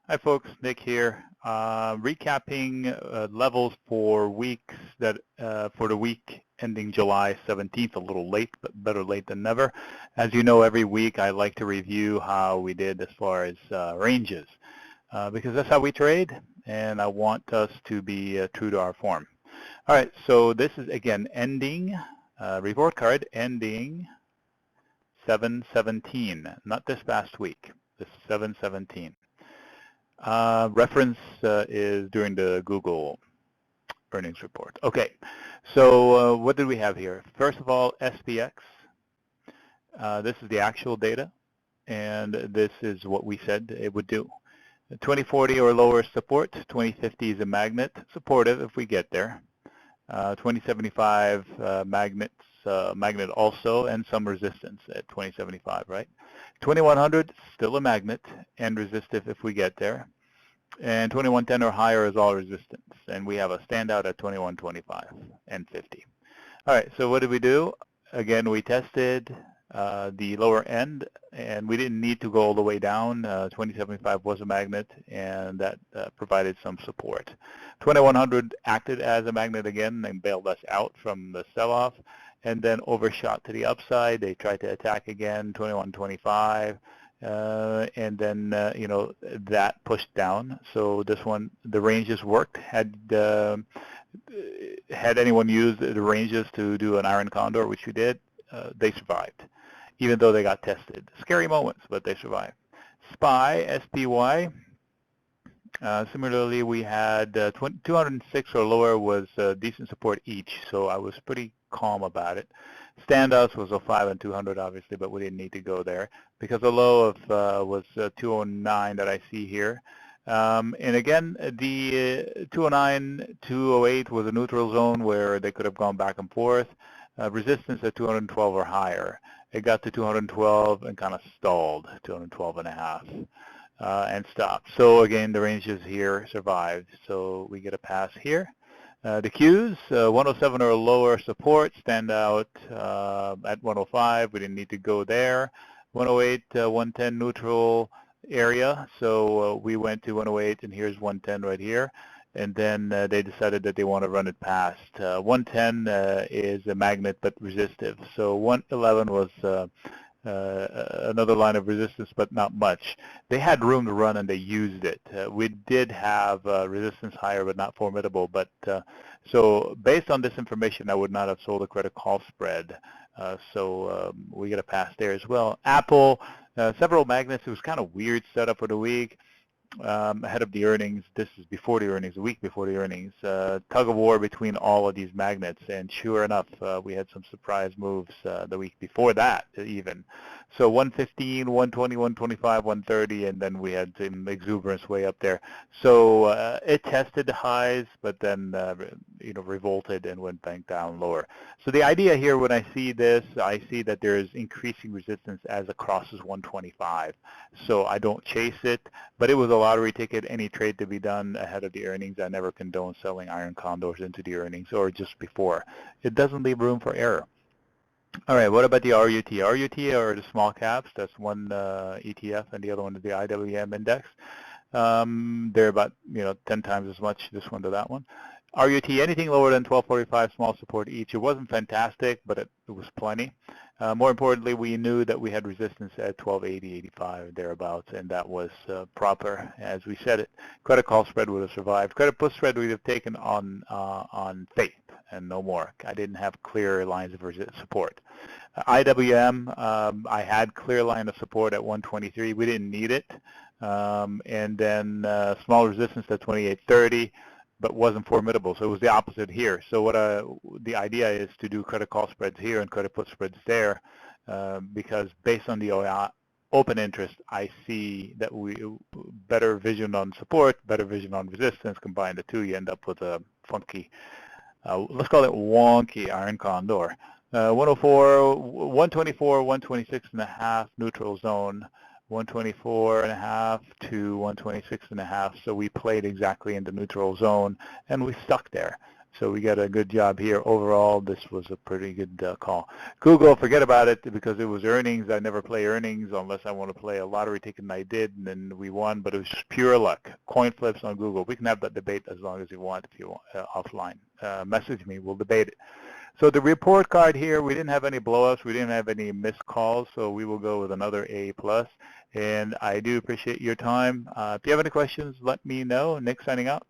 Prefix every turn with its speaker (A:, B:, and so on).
A: Hi folks, Nick here. Recapping levels for weeks that for the week ending July 17th, a little late, but better late than never. As you know, every week I like to review how we did as far as ranges because that's how we trade, and I want us to be true to our form. All right, so this is again ending report card ending 7/17, not this past week. This is 7/17. Reference is during the Google earnings report. Okay, so what did we have here? First of all, SPX. This is the actual data, and this is what we said it would do. 2040 or lower support. 2050 is a magnet, supportive if we get there. 2075 magnet also, and some resistance at 2075, right? 2100 still a magnet and resistive if we get there, and 2110 or higher is all resistance, and we have a standout at 2125 and 50. All right, so what did we do? Again, we tested the lower end, and we didn't need to go all the way down. 2075 was a magnet, and that provided some support. 2100 acted as a magnet again and bailed us out from the sell-off, and then overshot to the upside. They tried to attack again, 2125, and then that pushed down. So this one, the ranges worked. Had anyone used the ranges to do an iron condor, which we did, they survived, even though they got tested. Scary moments, but they survived. SPY, similarly, we had 206 or lower was decent support each, so I was pretty calm about it. Standouts was 05 and 200, obviously, but we didn't need to go there because the low of was 209 that I see here. And again, the 209, 208 was a neutral zone where they could have gone back and forth. Resistance at 212 or higher. It got to 212 and kind of stalled, 212 and a half, and stopped. So again, the ranges here survived, so we get a pass here. The Qs, 107 or lower support, stand out at 105. We didn't need to go there. 108, 110 neutral area, so we went to 108, and here's 110 right here. And then they decided that they want to run it past. 110 is a magnet but resistive. So 111 was another line of resistance, but not much. They had room to run and they used it. We did have resistance higher, but not formidable. But so based on this information, I would not have sold a credit call spread. So we get a pass there as well. Apple, several magnets. It was kind of weird setup for the week. Ahead of the earnings, this is before the earnings, a week before the earnings, tug of war between all of these magnets, and sure enough, we had some surprise moves the week before that even. So 115, 120, 125, 130, and then we had some exuberance way up there. So it tested the highs, but then revolted and went back down lower. So the idea here, when I see this, I see that there is increasing resistance as it crosses 125. So I don't chase it, but it was a lottery ticket. Any trade to be done ahead of the earnings. I never condone selling iron condors into the earnings or just before. It doesn't leave room for error. All right, what about the RUT? RUT are the small caps. That's one ETF, and the other one is the IWM index. They're about 10 times as much, this one to that one. RUT, anything lower than 1245, small support each. It wasn't fantastic, but it was plenty. More importantly, we knew that we had resistance at 1280, 85, thereabouts, and that was proper, as we said it. Credit call spread would have survived. Credit put spread we'd have taken on faith and no more. I didn't have clear lines of support. IWM, I had clear line of support at 123. We didn't need it. And then small resistance at 2830. But wasn't formidable, so it was the opposite here. So what the idea is to do credit call spreads here and credit put spreads there, because based on the open interest, I see that we better vision on support, better vision on resistance. Combine the two, you end up with a funky, let's call it wonky iron condor. 104, 124, 126.5 neutral zone. 124.5 to 126.5, so we played exactly in the neutral zone, and we stuck there. So we got a good job here. Overall, this was a pretty good call. Google, forget about it because it was earnings. I never play earnings unless I want to play a lottery ticket, and I did, and then we won, but it was just pure luck. Coin flips on Google. We can have that debate as long as you want if you want offline. Message me. We'll debate it. So the report card here, we didn't have any blowups. We didn't have any missed calls, so we will go with another A+. And I do appreciate your time. If you have any questions, let me know. Nick signing out.